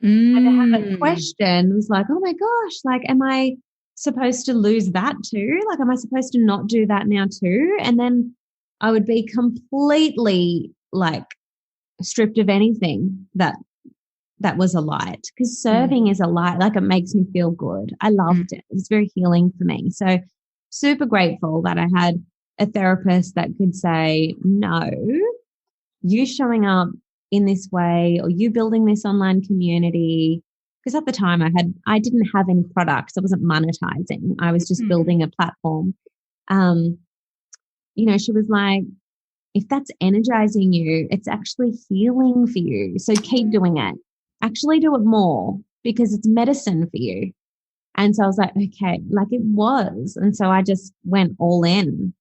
And to have a question was like, oh my gosh, am I supposed to lose that too? Am I supposed to not do that now too? And then I would be completely stripped of anything that was a light, because serving is a light. It makes me feel good. I loved it. It was very healing for me. So super grateful that I had a therapist that could say, no, you showing up in this way, or you building this online community. Because at the time I didn't have any products. I wasn't monetizing. I was just building a platform. She was like, if that's energizing you, it's actually healing for you. So keep doing it. Actually do it more because it's medicine for you. And so I was like, okay, it was. And so I just went all in.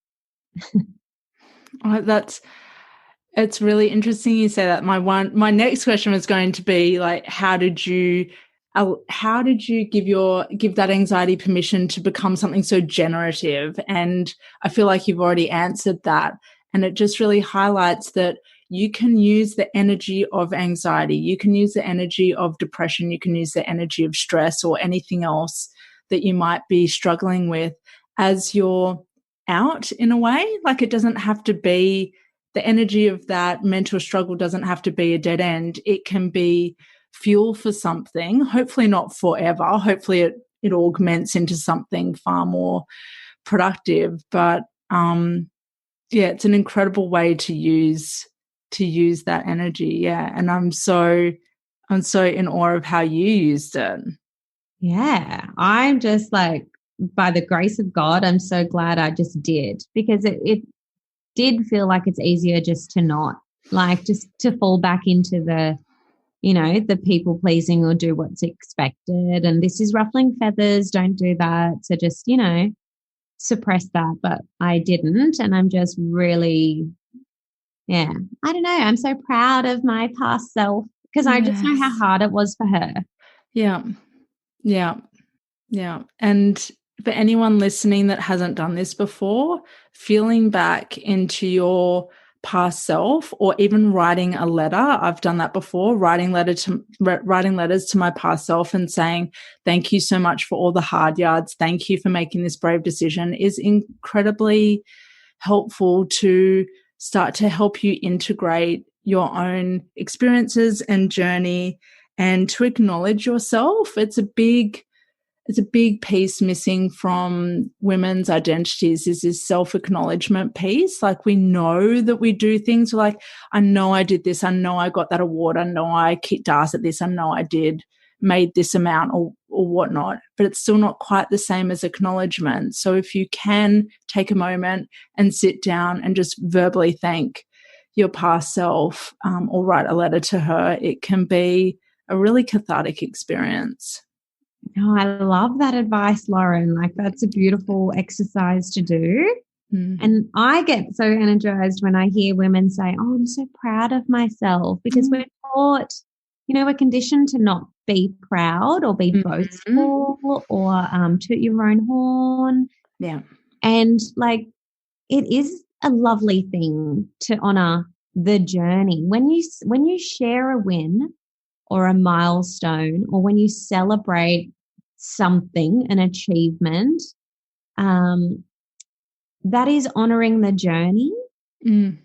It's really interesting you say that. My next question was going to be how did you give that anxiety permission to become something so generative? And I feel like you've already answered that. And it just really highlights that you can use the energy of anxiety, you can use the energy of depression, you can use the energy of stress or anything else that you might be struggling with as your out in a way. It doesn't have to be, the energy of that mental struggle doesn't have to be a dead end. It can be fuel for something, hopefully not forever. Hopefully it augments into something far more productive. But it's an incredible way to use that energy. Yeah. And I'm so in awe of how you used it. Yeah. I'm just by the grace of God, I'm so glad I just did, because it did feel like it's easier just to not, just to fall back into the people pleasing or do what's expected. And this is ruffling feathers. Don't do that. So just, suppress that. But I didn't. And I'm just really, I don't know. I'm so proud of my past self because I just know how hard it was for her. Yeah. Yeah. Yeah. And for anyone listening that hasn't done this before, feeling back into your past self, or even writing a letter. I've done that before, writing letters to my past self and saying, thank you so much for all the hard yards. Thank you for making this brave decision, is incredibly helpful to start to help you integrate your own experiences and journey and to acknowledge yourself. It's a big piece missing from women's identities, is this self-acknowledgement piece. Like, we know that we do things like, I know I did this, I know I got that award, I know I kicked ass at this, I know I made this amount or whatnot, but it's still not quite the same as acknowledgement. So if you can take a moment and sit down and just verbally thank your past self, or write a letter to her, it can be a really cathartic experience. Oh, I love that advice, Lauren. Like, that's a beautiful exercise to do. And I get so energized when I hear women say, oh, I'm so proud of myself, because we're taught, we're conditioned to not be proud or be boastful or toot your own horn. Yeah. And like, it is a lovely thing to honor the journey. When you share a win or a milestone, or when you celebrate something, an achievement, that is honoring the journey. And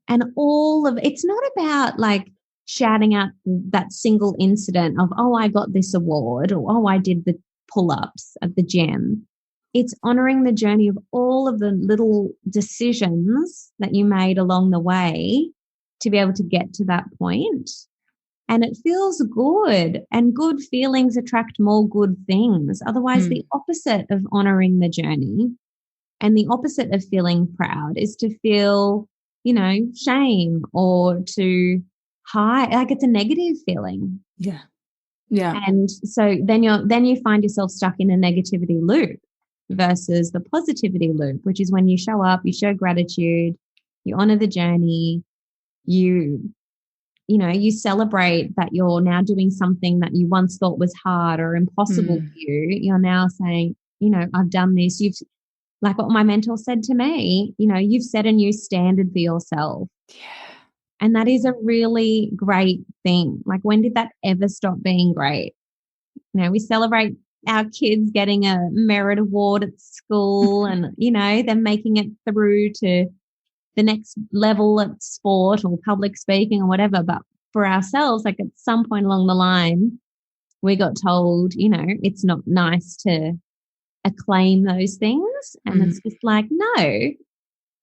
it's not about like shouting out that single incident of, oh, I got this award, or, oh, I did the pull-ups at the gym. It's honoring the journey of all of the little decisions that you made along the way to be able to get to that point. And it feels good, and good feelings attract more good things. Otherwise, the opposite of honoring the journey and the opposite of feeling proud is to feel, shame or to hide. Like, it's a negative feeling. Yeah. Yeah. And so then you find yourself stuck in a negativity loop versus the positivity loop, which is when you show up, you show gratitude, you honor the journey, you celebrate that you're now doing something that you once thought was hard or impossible for you. You're now saying, I've done this. Like what my mentor said to me, you've set a new standard for yourself. Yeah. And that is a really great thing. Like, when did that ever stop being great? We celebrate our kids getting a merit award at school and, them making it through to the next level at sport or public speaking or whatever. But for ourselves, like, at some point along the line, we got told, it's not nice to acclaim those things. And it's just like, no,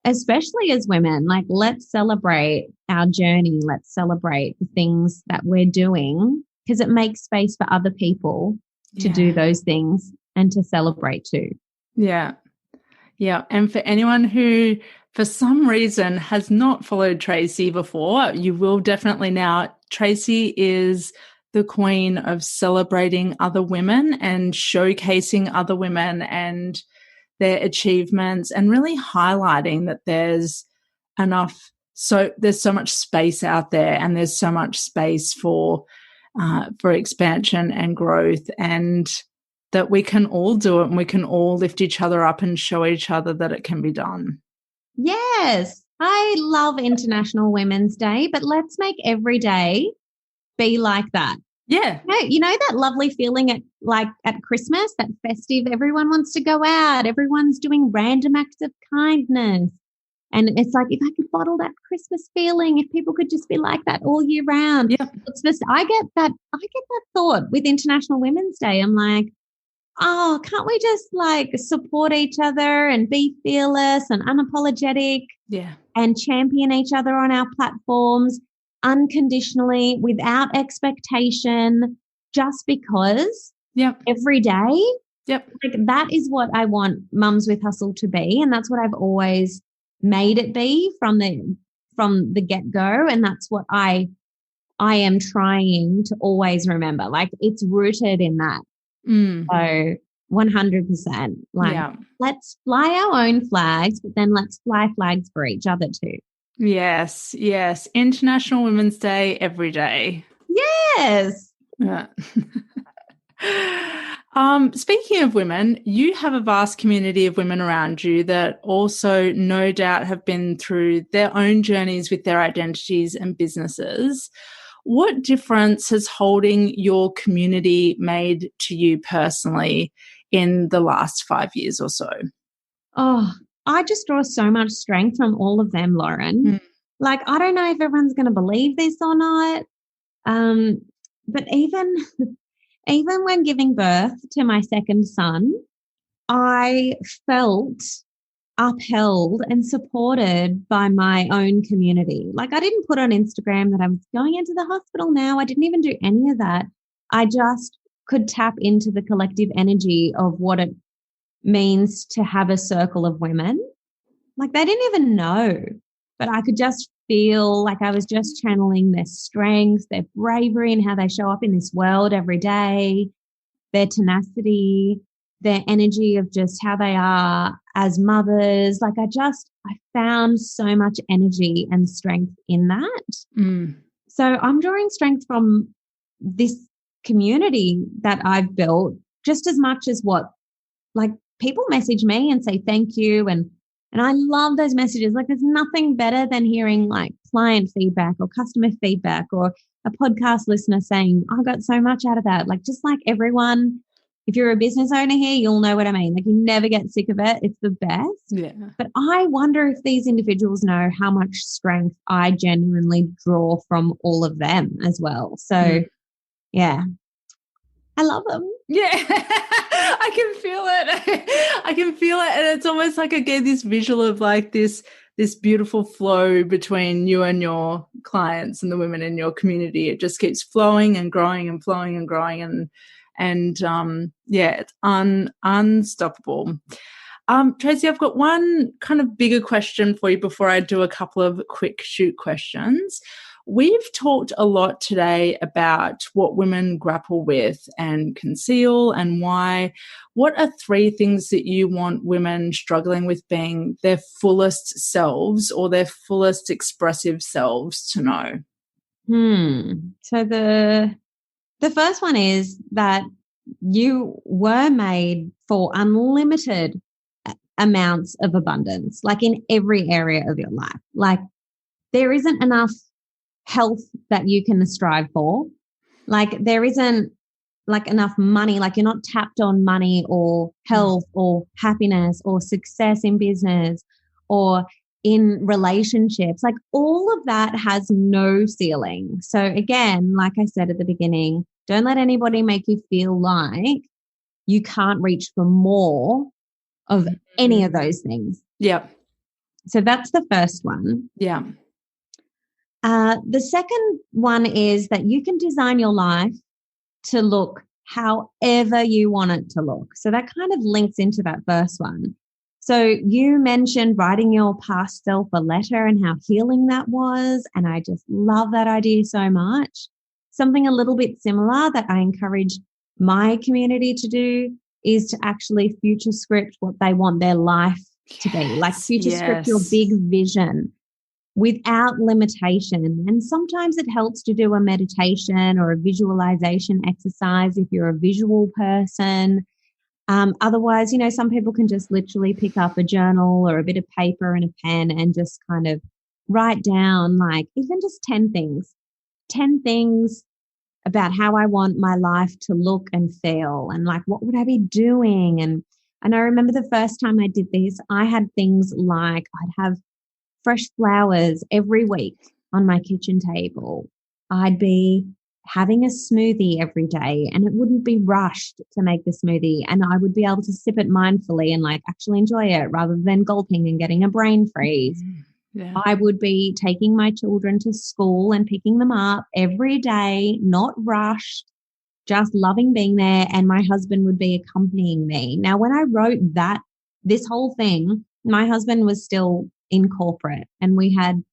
especially as women, like, let's celebrate our journey. Let's celebrate the things that we're doing, because it makes space for other people to do those things and to celebrate too. Yeah. Yeah. And for anyone who, for some reason, has not followed Tracy before, you will definitely now. Tracy is the queen of celebrating other women and showcasing other women and their achievements, and really highlighting that there's so much space out there, and there's so much space for expansion and growth, and that we can all do it, and we can all lift each other up and show each other that it can be done. Yes, I love International Women's Day, but let's make every day be like that. Yeah. That lovely feeling at Christmas, that festive, everyone wants to go out, everyone's doing random acts of kindness. And it's like, if I could bottle that Christmas feeling, if people could just be like that all year round. Yeah. I get that thought with International Women's Day. I'm like, oh, can't we just like support each other and be fearless and unapologetic? Yeah. And champion each other on our platforms unconditionally, without expectation, just because. Yep. Every day. Yep. Like, that is what I want Mums with Hustle to be, and that's what I've always made it be from the get-go, and that's what I am trying to always remember. Like, it's rooted in that. So 100%. Like, let's fly our own flags, but then let's fly flags for each other too. Yes, yes. International Women's Day every day. Yes. Yeah. Speaking of women, you have a vast community of women around you that also no doubt have been through their own journeys with their identities and businesses. What difference has holding your community made to you personally in the last 5 years or so? Oh, I just draw so much strength from all of them, Lauren. Mm. Like, I don't know if everyone's going to believe this or not. Um, but even when giving birth to my second son, I felt upheld and supported by my own community. Like, I didn't put on Instagram that I was going into the hospital now. I didn't even do any of that. I just could tap into the collective energy of what it means to have a circle of women. Like, they didn't even know, but I could just feel like I was just channeling their strength, their bravery, and how they show up in this world every day, their tenacity, their energy of just how they are as mothers. Like, I found so much energy and strength in that. Mm. So I'm drawing strength from this community that I've built just as much as what, like, people message me and say thank you. And I love those messages. Like, there's nothing better than hearing like client feedback or customer feedback or a podcast listener saying, I got so much out of that. Like, just like everyone, if you're a business owner here, you'll know what I mean. Like, you never get sick of it. It's the best. Yeah. But I wonder if these individuals know how much strength I genuinely draw from all of them as well. So, yeah, I love them. Yeah, I can feel it. I can feel it. And it's almost like I get this visual of like this beautiful flow between you and your clients and the women in your community. It just keeps flowing and growing and flowing and growing. And yeah, it's unstoppable. Tracy, I've got one kind of bigger question for you before I do a couple of quick shoot questions. We've talked a lot today about what women grapple with and conceal and why. What are 3 things that you want women struggling with being their fullest selves or their fullest expressive selves to know? So the first one is that you were made for unlimited amounts of abundance, like in every area of your life. Like, there isn't enough health that you can strive for. Like, there isn't like enough money, like you're not tapped on money or health or happiness or success in business or in relationships. Like, all of that has no ceiling. So again, like I said at the beginning, don't let anybody make you feel like you can't reach for more of any of those things. Yep. So that's the first one. Yeah. The second one is that you can design your life to look however you want it to look. So that kind of links into that first one. So you mentioned writing your past self a letter and how healing that was. And I just love that idea so much. Something a little bit similar that I encourage my community to do is to actually future script what they want their life to be. Like, future script your big vision without limitation. And sometimes it helps to do a meditation or a visualization exercise if you're a visual person. Otherwise, some people can just literally pick up a journal or a bit of paper and a pen and just kind of write down, like, even just 10 things about how I want my life to look and feel, and like, what would I be doing? And I remember the first time I did this, I had things like I'd have fresh flowers every week on my kitchen table. I'd be having a smoothie every day, and it wouldn't be rushed to make the smoothie, and I would be able to sip it mindfully and like actually enjoy it rather than gulping and getting a brain freeze. Yeah. I would be taking my children to school and picking them up every day, not rushed, just loving being there. And my husband would be accompanying me. Now, when I wrote this whole thing, my husband was still in corporate, and we had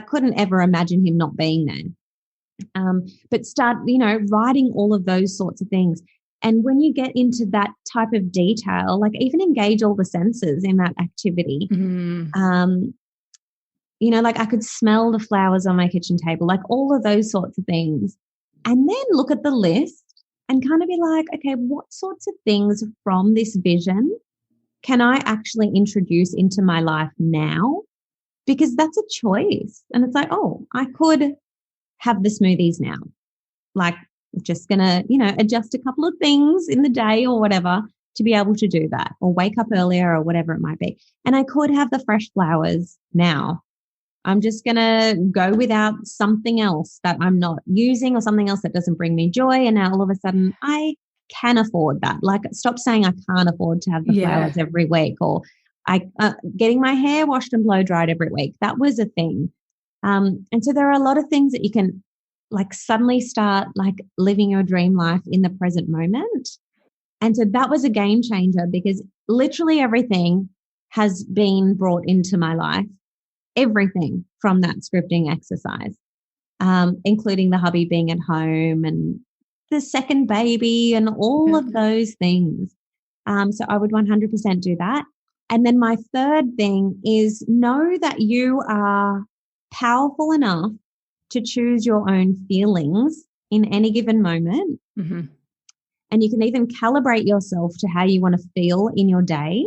couldn't ever imagine him not being there. But start, writing all of those sorts of things. And when you get into that type of detail, like, even engage all the senses in that activity. Like, I could smell the flowers on my kitchen table, like all of those sorts of things. And then look at the list and kind of be like, okay, what sorts of things from this vision can I actually introduce into my life now? Because that's a choice. And it's like, oh, I could have the smoothies now. Like, just going to, adjust a couple of things in the day or whatever to be able to do that, or wake up earlier or whatever it might be. And I could have the fresh flowers now. I'm just going to go without something else that I'm not using or something else that doesn't bring me joy. And now all of a sudden I can afford that. Like, stop saying I can't afford to have the flowers every week, or getting my hair washed and blow dried every week. That was a thing. And so there are a lot of things that you can like suddenly start like living your dream life in the present moment. And so that was a game changer, because literally everything has been brought into my life, everything from that scripting exercise, including the hubby being at home and the second baby and all of those things. So I would 100% do that. And then my third thing is know that you are powerful enough to choose your own feelings in any given moment. Mm-hmm. And you can even calibrate yourself to how you want to feel in your day.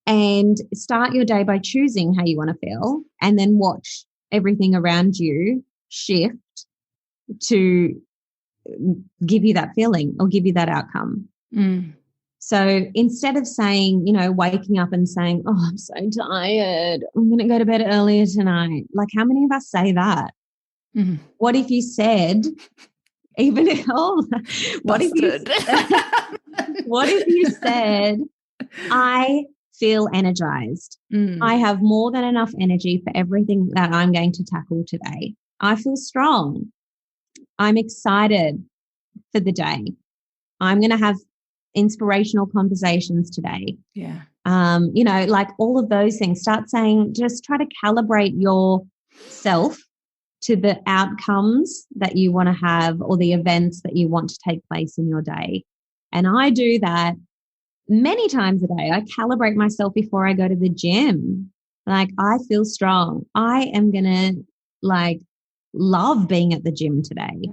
And start your day by choosing how you want to feel, and then watch everything around you shift to give you that feeling or give you that outcome. So instead of saying, waking up and saying, oh, I'm so tired, I'm going to go to bed earlier tonight. Like, how many of us say that? What if you said, what if you said, I feel energized. I have more than enough energy for everything that I'm going to tackle today. I feel strong. I'm excited for the day. I'm going to have inspirational conversations today. Yeah. Like all of those things. Start saying, just try to calibrate yourself to the outcomes that you want to have, or the events that you want to take place in your day. And I do that many times a day. I calibrate myself before I go to the gym. Like, I feel strong. I am going to love being at the gym today.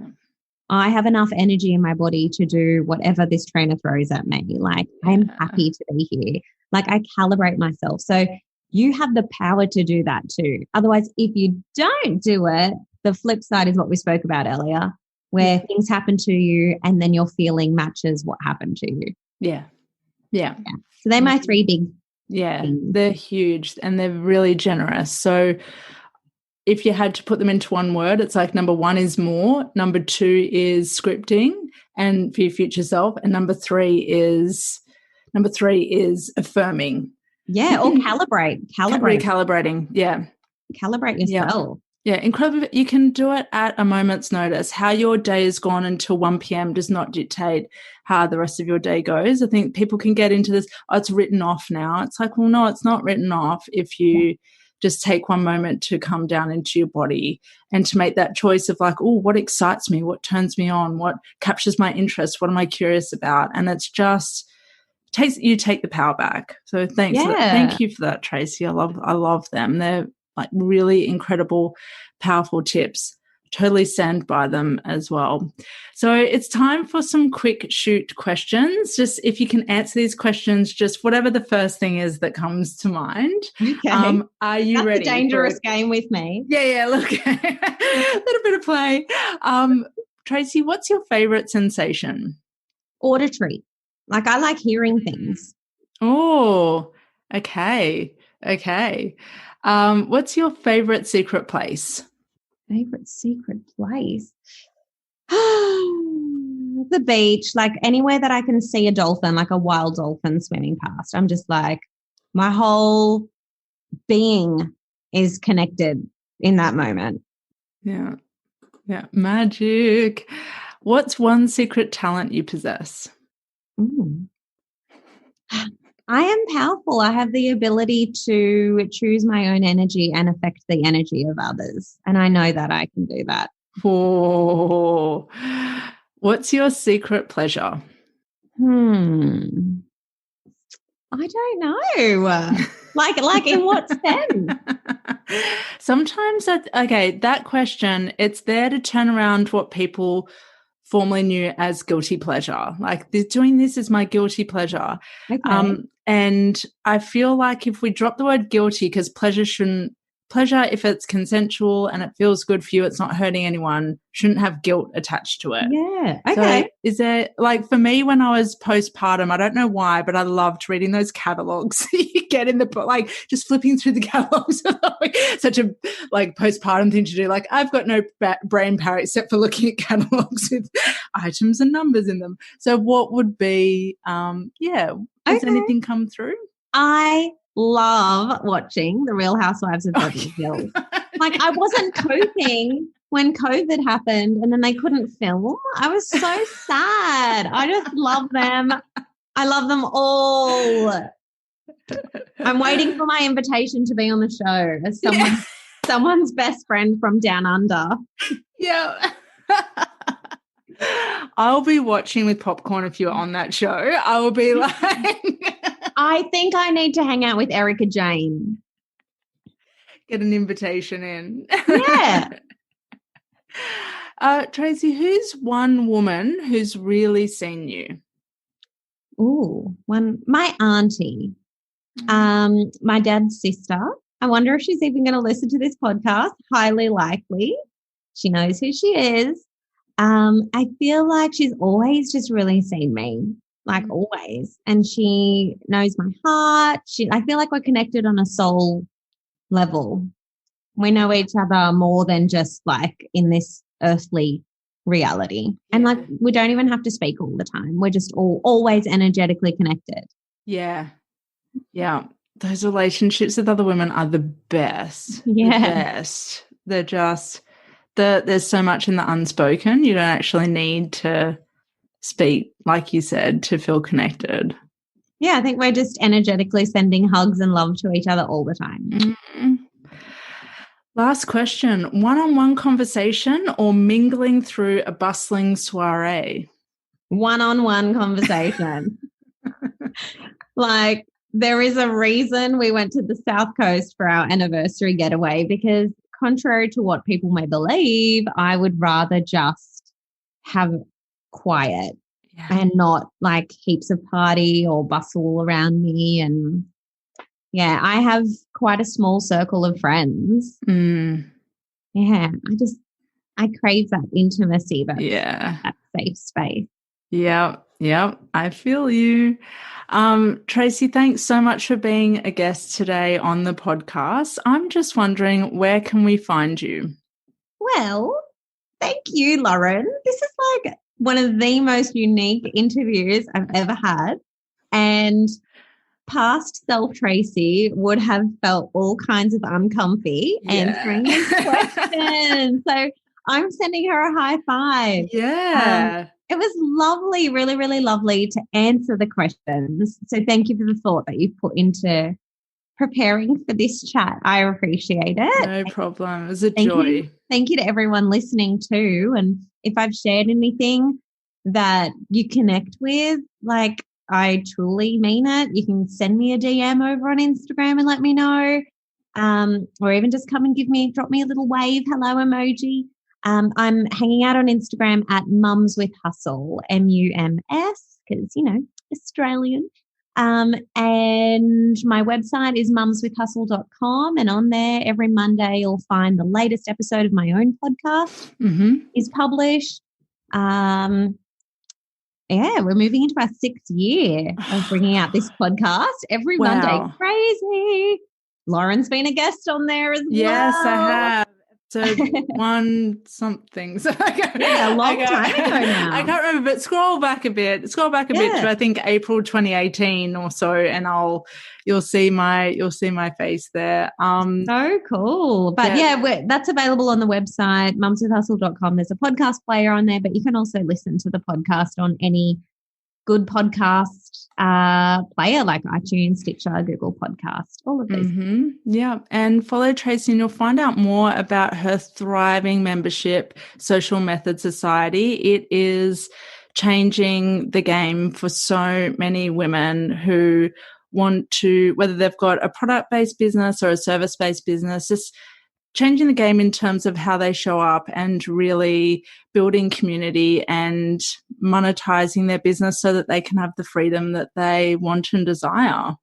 I have enough energy in my body to do whatever this trainer throws at me. Like, I'm happy to be here. Like, I calibrate myself. So you have the power to do that too. Otherwise, if you don't do it, the flip side is what we spoke about earlier, where things happen to you and then your feeling matches what happened to you. Yeah. So they're my three big things. They're huge and they're really generous. So if you had to put them into one word, it's like number 1 is more, number 2 is scripting and for your future self, and number three is affirming. Yeah, or calibrate. Recalibrating. Yeah. Calibrate yourself. Yeah, incredible. You can do it at a moment's notice. How your day has gone until 1 p.m. does not dictate how the rest of your day goes. I think people can get into this, oh, it's written off now. It's like, well, no, it's not written off if you just take one moment to come down into your body and to make that choice of like, oh, what excites me? What turns me on? What captures my interest? What am I curious about? And it's just you take the power back. So thanks. Thank you for that, Tracy. I love them. They're like really incredible, powerful tips. Totally stand by them as well. So it's time for some quick shoot questions. Just if you can answer these questions, just whatever the first thing is that comes to mind. Okay. Are you ready? That's a dangerous game with me. Yeah. Look, a little bit of play. Tracy, what's your favorite sensation? Auditory. Like, I like hearing things. Oh, okay. What's your favorite secret place? Favorite secret place? The beach, like anywhere that I can see a dolphin, like a wild dolphin swimming past. I'm just like, my whole being is connected in that moment. Yeah. Magic. What's one secret talent you possess? I am powerful. I have the ability to choose my own energy and affect the energy of others. And I know that I can do that. Oh, what's your secret pleasure? I don't know. Like in what sense? Sometimes that question, it's there to turn around what people formerly knew as guilty pleasure. Like doing this is my guilty pleasure. Okay. And I feel like if we drop the word guilty, because pleasure, if it's consensual and it feels good for you, it's not hurting anyone, shouldn't have guilt attached to it. Yeah. So Okay. is there, like, for me, when I was postpartum, I don't know why, but I loved reading those catalogs you get in the book, like just flipping through the catalogs. Such a like postpartum thing to do. Like, I've got no brain power except for looking at catalogs with items and numbers in them. So what would be, has anything come through? I love watching The Real Housewives of Beverly Hills. Like, I wasn't coping when COVID happened and then they couldn't film. I was so sad. I just love them. I love them all. I'm waiting for my invitation to be on the show as someone's best friend from down under. Yeah. I'll be watching with popcorn if you're on that show. I will be like... I think I need to hang out with Erica Jane. Get an invitation in. Yeah. Tracy, who's one woman who's really seen you? Ooh, my auntie, my dad's sister. I wonder if she's even going to listen to this podcast. Highly likely. She knows who she is. I feel like she's always just really seen me, like always. And she knows my heart. I feel like we're connected on a soul level. We know each other more than just like in this earthly reality. Yeah. And like, we don't even have to speak all the time. We're just always energetically connected. Yeah. Yeah. Those relationships with other women are the best. Yeah. The best. They're just... there's so much in the unspoken. You don't actually need to speak, like you said, to feel connected. Yeah, I think we're just energetically sending hugs and love to each other all the time. Mm-hmm. Last question. One-on-one conversation or mingling through a bustling soiree? One-on-one conversation. Like, there is a reason we went to the South Coast for our anniversary getaway, because contrary to what people may believe, I would rather just have quiet and not like heaps of party or bustle around me. And yeah, I have quite a small circle of friends. Yeah, I crave that intimacy, that safe space. Yeah, I feel you. Tracy, thanks so much for being a guest today on the podcast. I'm just wondering, where can we find you? Well, thank you, Lauren. This is like one of the most unique interviews I've ever had. And past self Tracy would have felt all kinds of uncomfy answering these questions. So I'm sending her a high five. Yeah. It was lovely, really, really lovely to answer the questions. So thank you for the thought that you put into preparing for this chat. I appreciate it. No problem. It was a joy. Thank you to everyone listening too. And if I've shared anything that you connect with, like, I truly mean it. You can send me a DM over on Instagram and let me know. Or even just come and drop me a little wave hello emoji. I'm hanging out on Instagram at Mums with Hustle, MUMS, because, Australian. And my website is mumswithhustle.com. And on there, every Monday, you'll find the latest episode of my own podcast is published. We're moving into our 6th year of bringing out this podcast every Monday. Crazy. Lauren's been a guest on there as well. Yes, I have. So one something. So a long time ago now. I can't remember, but scroll back a bit to I think April 2018 or so, and you'll see my face there. So cool. But that's available on the website, mumswithhustle.com. There's a podcast player on there, but you can also listen to the podcast on any good podcast player like iTunes, Stitcher, Google Podcast, all of those. Yeah, and follow Tracy and you'll find out more about her thriving membership, Social Method Society. It is changing the game for so many women who want to, whether they've got a product-based business or a service-based business, just changing the game in terms of how they show up and really building community and monetizing their business so that they can have the freedom that they want and desire.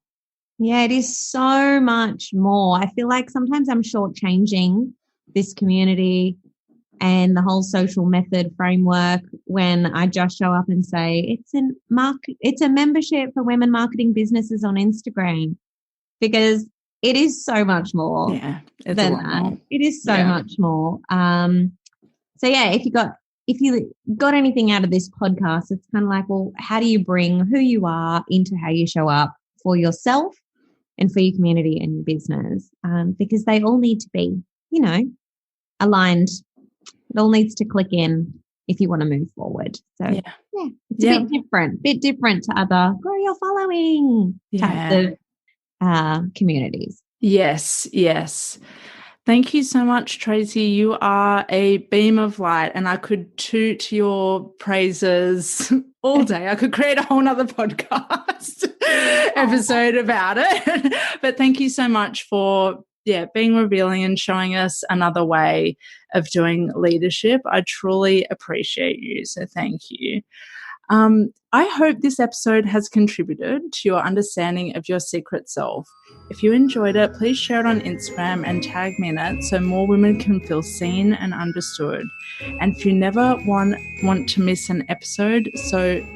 Yeah, it is so much more. I feel like sometimes I'm shortchanging this community and the whole social method framework when I just show up and say it's a membership for women marketing businesses on Instagram, because it is so much more than that. More. It is so much more. So yeah, if you got anything out of this podcast, it's kind of like, well, how do you bring who you are into how you show up for yourself and for your community and your business? Because they all need to be, aligned. It all needs to click in if you want to move forward. So it's a bit different to other grow your following types of communities. Yes. Thank you so much, Tracy. You are a beam of light, and I could toot your praises all day. I could create a whole nother podcast episode about it. But thank you so much for being revealing and showing us another way of doing leadership. I truly appreciate you. So thank you. I hope this episode has contributed to your understanding of your secret self. If you enjoyed it, please share it on Instagram and tag me in it so more women can feel seen and understood. And if you never want to miss an episode,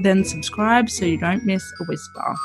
then subscribe so you don't miss a whisper.